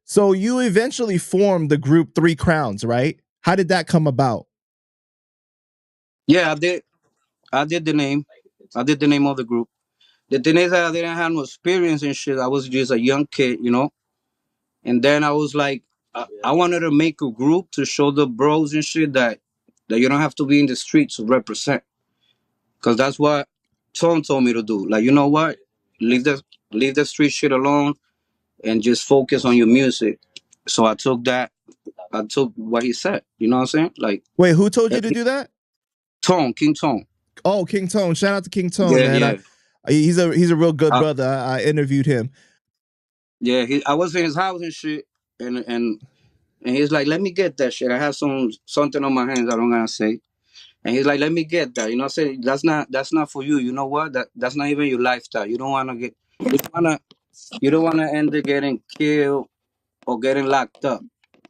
So you eventually formed the group Three Crowns, right? How did that come about? Yeah, I did. I did the name. I did the name of the group. The thing is that I didn't have no experience and shit. I was just a young kid, you know. And then I was like, I wanted to make a group to show the bros and shit that you don't have to be in the streets to represent. Cause that's what Tom told me to do. Like, you know what? Leave the leave the street shit alone and just focus on your music. So I took that. I took what he said. You know what I'm saying? Like, Wait, who told you to do that? Tone, King Tone. Oh, King Tone. Shout out to King Tone, Yeah, man. yeah. He's a real good Uh, brother. I interviewed him. yeah, I was in his house and shit, and he's like, "Let me get that shit. I have something on my hands. I don't gonna say." And he's like, "Let me get that." You know, I said, "That's not for you. You know what? That's not even your lifestyle. You don't wanna end up getting killed or getting locked up.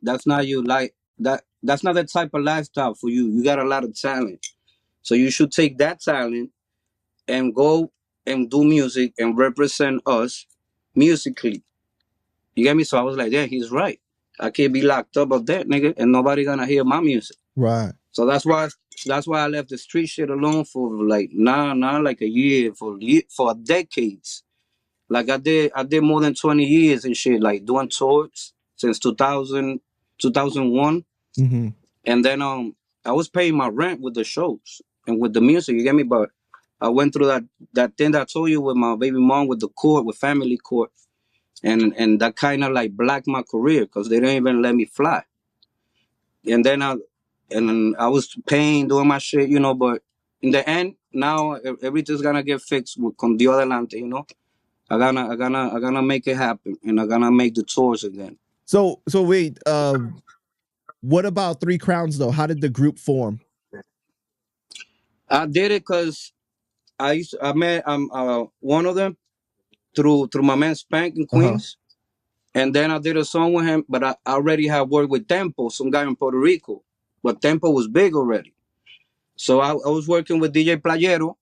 That's not you like that. That's not the type of lifestyle for you. You got a lot of talent, so you should take that talent and go and do music and represent us musically." You get me? So I was like, "Yeah, he's right. I can't be locked up of that nigga, and nobody gonna hear my music." Right. So that's why I left the street shit alone for like not like a year, for decades. Like I did more than 20 years and shit, like doing tours since 2000, 2001. Mm-hmm. And then I was paying my rent with the shows and with the music, you get me? But I went through that thing that I told you with my baby mom, with the court, with family court, and that kind of like blocked my career because they didn't even let me fly. And then I was paying, doing my shit, but in the end, now everything's gonna get fixed with con Dios adelante. I gonna make it happen, and I'm gonna make the tours again. So wait, what about Three Crowns though? How did the group form? I did it because I met one of them through my man Spank in Uh-huh. Queens, and then I did a song with him. But I already had worked with Tempo, some guy in Puerto Rico, but Tempo was big already. So I was working with DJ Playero,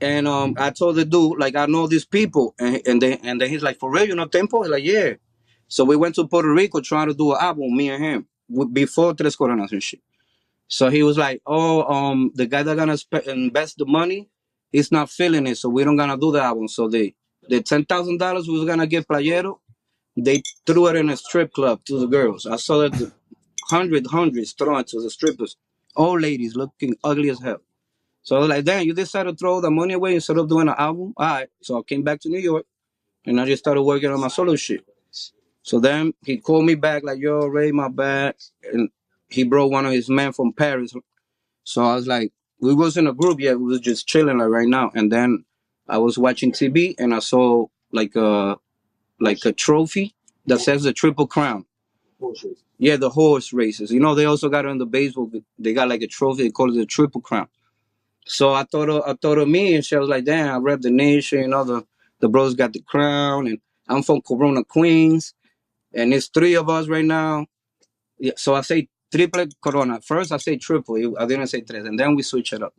and I told the dude, like, I know these people, and then he's like, "For real, you know Tempo?" He's like, "Yeah." So we went to Puerto Rico trying to do an album, me and him, before Tres Coronas and shit. So he was like, "Oh, the guy that gonna invest the money, he's not feeling it, so we don't gonna do the album." So the $10,000 we was gonna give Playero, they threw it in a strip club to the girls. I saw that hundreds thrown to the strippers, old ladies looking ugly as hell. So I was like, "Damn, you decided to throw the money away instead of doing an album?" All right. So I came back to New York and I just started working on my solo shit. So then he called me back like, "Yo, Ray, my bad." And he brought one of his men from Paris. So I was like, we was in a group yet, we was just chilling like right now. And then I was watching TV and I saw like a trophy that says the Triple Crown. Yeah, the horse races. They also got it on the baseball. They got like a trophy. They call it the Triple Crown. So I thought of me, and she was like, "Damn, I rep the nation. The bros got the crown, and I'm from Corona, Queens, and it's three of us right now." Yeah, so I say triple Corona. First, I say triple. I didn't say tres, and then we switch it up.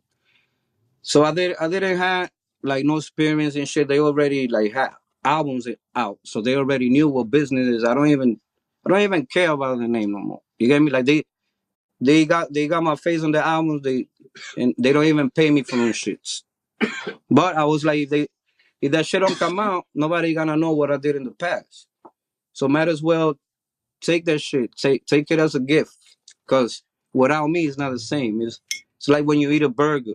So I didn't have like no experience and shit. They already like had albums out, so they already knew what business is. I don't even care about the name no more. You get me? Like they got my face on the albums. They don't even pay me for those shits. But I was like, if that shit don't come out, nobody gonna know what I did in the past. So might as well take that shit. Take it as a gift. Cause without me, it's not the same. It's like when you eat a burger.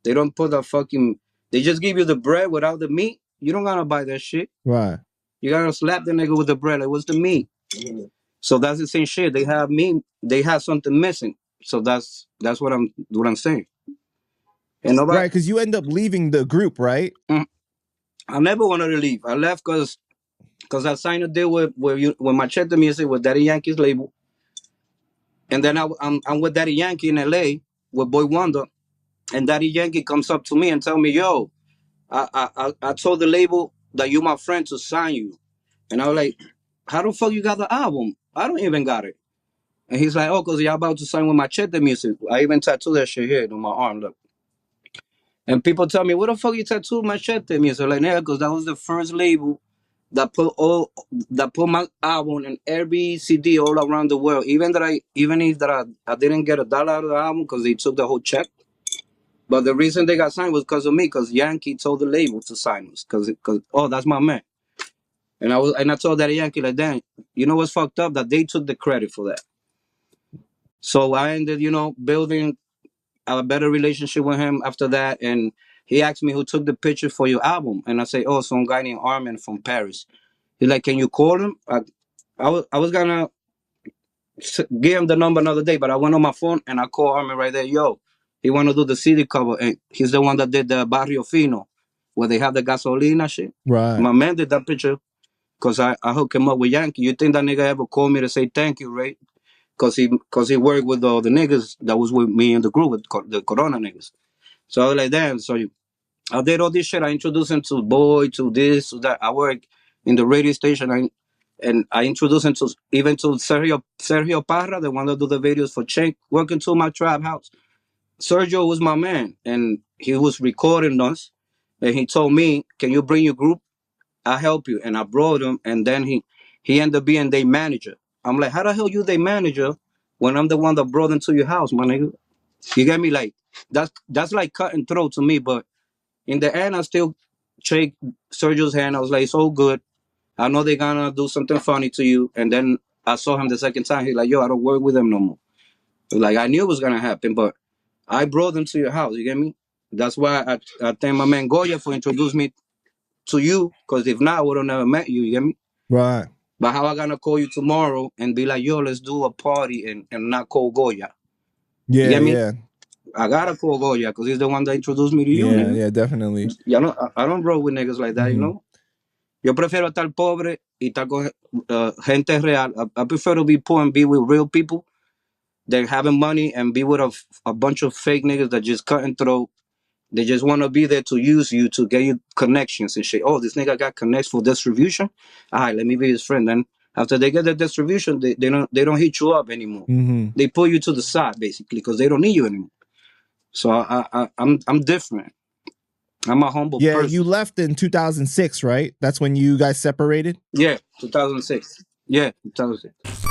They don't put the fucking, they just give you the bread without the meat. You don't gotta buy that shit. Right. You gotta slap the nigga with the bread. Like, what's the meat? So that's the same shit. They have meat. They have something missing. So that's what I'm saying. And nobody. Right, because you end up leaving the group, right? I never wanted to leave. I left because I signed a deal with Machete Music with Daddy Yankee's label, and then I'm with Daddy Yankee in L.A. with Boy Wonder, and Daddy Yankee comes up to me and tell me, "Yo, I told the label that you my friend to sign you," and I was like, "How the fuck you got the album? I don't even got it." And he's like, "Oh, cause y'all about to sign with Machete Music. I even tattooed that shit here on my arm. Look." And people tell me, what the fuck you tattooed Machete me? So like, yeah, because that was the first label that put my album in every CD all around the world. Even if I didn't get $1 out of the album because they took the whole check. But the reason they got signed was because of me, because Yankee told the label to sign us, because oh, that's my man. And I told that Yankee, like, damn, you know what's fucked up? That they took the credit for that. So I ended, building a better relationship with him after that. And he asked me who took the picture for your album. And I say, oh, some guy named Armin from Paris. He's like, can you call him? I was gonna give him the number another day, but I went on my phone and I called Armin right there. Yo, he want to do the CD cover. And he's the one that did the Barrio Fino, where they have the gasolina shit. Right. My man did that picture because I hooked him up with Yankee. You think that nigga ever called me to say thank you, right? Because he worked with all the niggas that was with me in the group, with the Corona niggas. So I was like, damn. So I did all this shit. I introduced him to Boy, to this, to that. I worked in the radio station. And I introduced him even to Sergio Parra, the one that do the videos for Cenk, working to my trap house. Sergio was my man, and he was recording us. And he told me, can you bring your group? I'll help you. And I brought him, and then he ended up being their manager. I'm like, how the hell you their manager when I'm the one that brought them to your house, my nigga? You get me? Like, that's like cut and throw to me. But in the end, I still shake Sergio's hand. I was like, it's all good. I know they're gonna do something funny to you. And then I saw him the second time. He's like, yo, I don't work with them no more. Like, I knew it was gonna happen, but I brought them to your house. You get me? That's why I thank my man Goya for introducing me to you. Because if not, I would have never met you. You get me? Right. But how I gonna call you tomorrow and be like, yo, let's do a party and not call Goya? You Yeah, get me? yeah. I gotta call Goya because he's the one that introduced me to you, Yeah, nigga. yeah, definitely. I don't roll with niggas like that, you know? Yo prefiero estar pobre y estar con gente real. I prefer to be poor and be with real people than having money and be with a bunch of fake niggas that just cut and throw. They just want to be there to use you to get you connections and shit. Oh, this nigga got connects for distribution. All right, let me be his friend. Then after they get the distribution, they don't hit you up anymore. They pull you to the side basically because they don't need you anymore. So I'm different. I'm a humble Yeah, person. you left in 2006, right? That's when you guys separated? Yeah, 2006. Yeah, 2006.